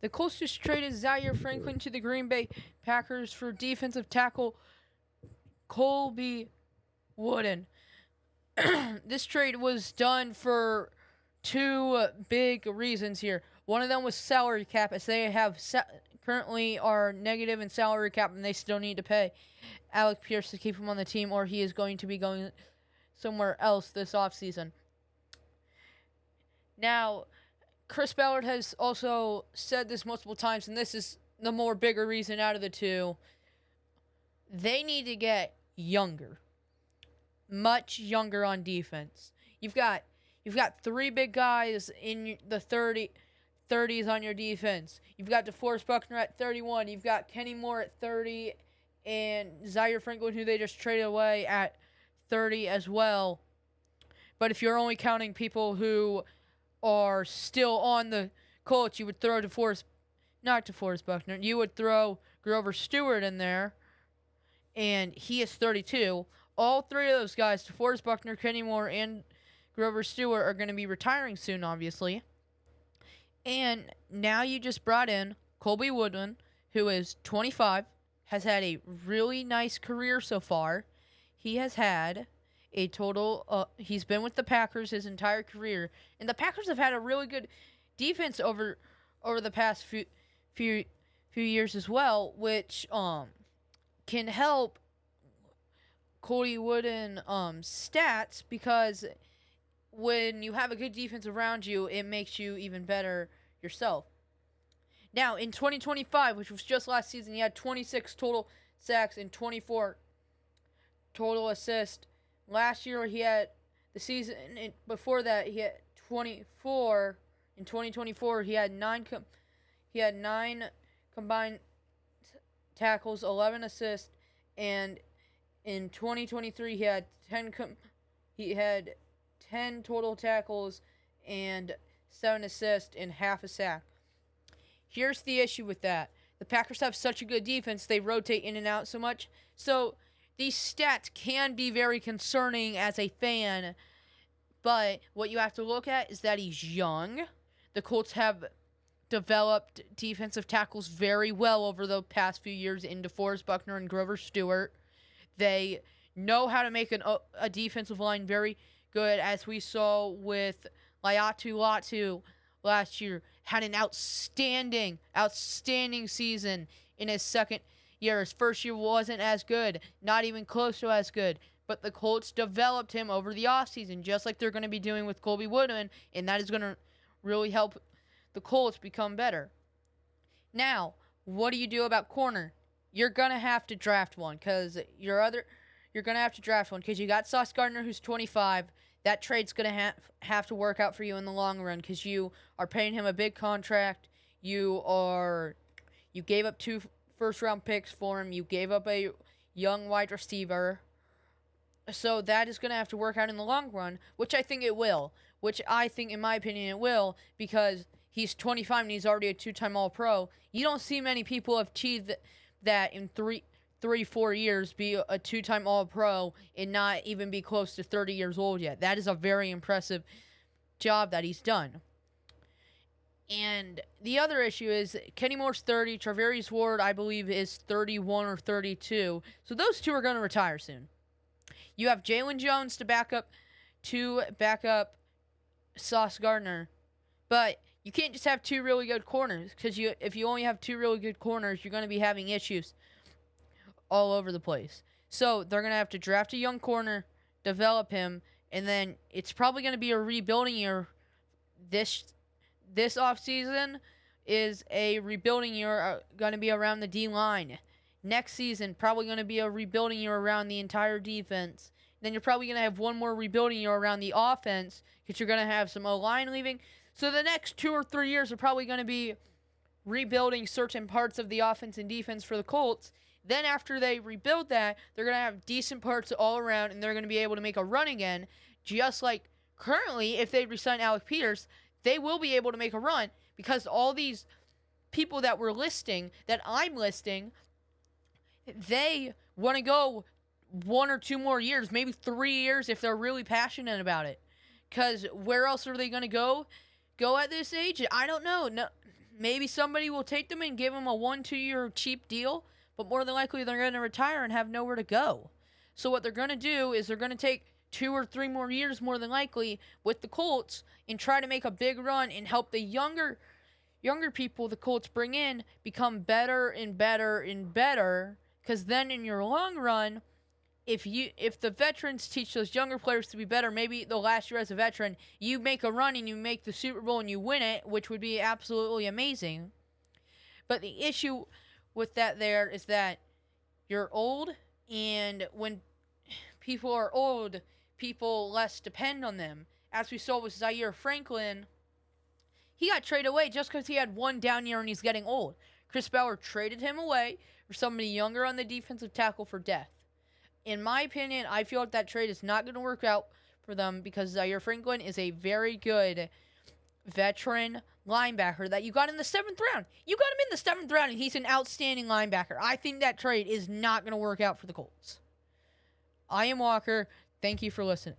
The Colts just traded Zaire Franklin to the Green Bay Packers for defensive tackle Colby Wooden. This trade was done for two big reasons here. One of them was salary cap, as they currently are negative in salary cap, and they still need to pay Alec Pierce to keep him on the team, or he is going to be going somewhere else this offseason. Now, Chris Ballard has also said this multiple times, and this is the more bigger reason out of the two. They need to get younger. Much younger on defense. You've got three big guys in the 30s on your defense. You've got DeForest Buckner at 31. You've got Kenny Moore at 30, and Zaire Franklin, who they just traded away, at 30 as well. But if you're only counting people who are still on the Colts, you would throw not DeForest Buckner. You would throw Grover Stewart in there, and he is 32. All three of those guys, DeForest Buckner, Kenny Moore, and Grover Stewart, are going to be retiring soon, obviously. And now you just brought in Colby Wooden, who is 25, has had a really nice career so far. He has had a total, he's been with the Packers his entire career, and the Packers have had a really good defense over the past few years as well, which can help Colby Wooden stats, because when you have a good defense around you, it makes you even better yourself. Now, in 2025, which was just last season, he had 26 total sacks and 24 total assists. Last year, he had the season before that, he had 24. In 2024, he had nine combined tackles, 11 assists, and in 2023, he had 10 total tackles and 7 assists and half a sack. Here's the issue with that. The Packers have such a good defense, they rotate in and out so much. So these stats can be very concerning as a fan, but what you have to look at is that he's young. The Colts have developed defensive tackles very well over the past few years in DeForest Buckner and Grover Stewart. They know how to make a defensive line very good, as we saw with Laiatu Latu last year. Had an outstanding season in his second year. His first year wasn't as good, not even close to as good. But the Colts developed him over the offseason, just like they're going to be doing with Colby Wooden, and that is going to really help the Colts become better. Now, what do you do about corner? You're going to have to draft one, because you got Sauce Gardner, who's 25. That trade's going to have to work out for you in the long run, because you are paying him a big contract. You gave up 2 first-round picks for him. You gave up a young wide receiver. So that is going to have to work out in the long run, which I think it will. Which I think, in my opinion, it will, because he's 25 and he's already a 2-time All-Pro. You don't see many people achieve that in 4 years, be a 2-time All-Pro and not even be close to 30 years old yet. That is a very impressive job that he's done. And the other issue is Kenny Moore's 30, Charvarius Ward, I believe, is 31 or 32. So those two are going to retire soon. You have Jalen Jones to back up Sauce Gardner, but you can't just have 2 really good corners, because if you only have 2 really good corners, you're going to be having issues all over the place. So they're going to have to draft a young corner, develop him, and then it's probably going to be a rebuilding year. This offseason is a rebuilding year, going to be around the D-line. Next season, probably going to be a rebuilding year around the entire defense. Then you're probably going to have one more rebuilding year around the offense, because you're going to have some O-line leaving. So the next 2 or 3 years are probably going to be rebuilding certain parts of the offense and defense for the Colts. Then after they rebuild that, they're going to have decent parts all around, and they're going to be able to make a run again. Just like currently, if they resign Alec Pierce, they will be able to make a run, because all these people that I'm listing, they want to go 1 or 2 more years, maybe 3 years if they're really passionate about it. Because where else are they going to go at this age? I don't know. maybe somebody will take them and give them a 1-2 year cheap deal, but more than likely they're going to retire and have nowhere to go. So what they're going to do is they're going to take 2 or 3 more years, more than likely, with the Colts and try to make a big run and help the younger people the Colts bring in become better and better and better. Because then in your long run, if the veterans teach those younger players to be better, maybe the last year as a veteran, you make a run and you make the Super Bowl and you win it, which would be absolutely amazing. But the issue with that there is that you're old, and when people are old, people less depend on them. As we saw with Zaire Franklin, he got traded away just because he had one down year and he's getting old. Chris Ballard traded him away for somebody younger on the defensive tackle for depth. In my opinion, I feel like that trade is not going to work out for them because Zaire Franklin is a very good veteran linebacker that you got in the 7th round. You got him in the 7th round, and he's an outstanding linebacker. I think that trade is not going to work out for the Colts. I am Walker. Thank you for listening.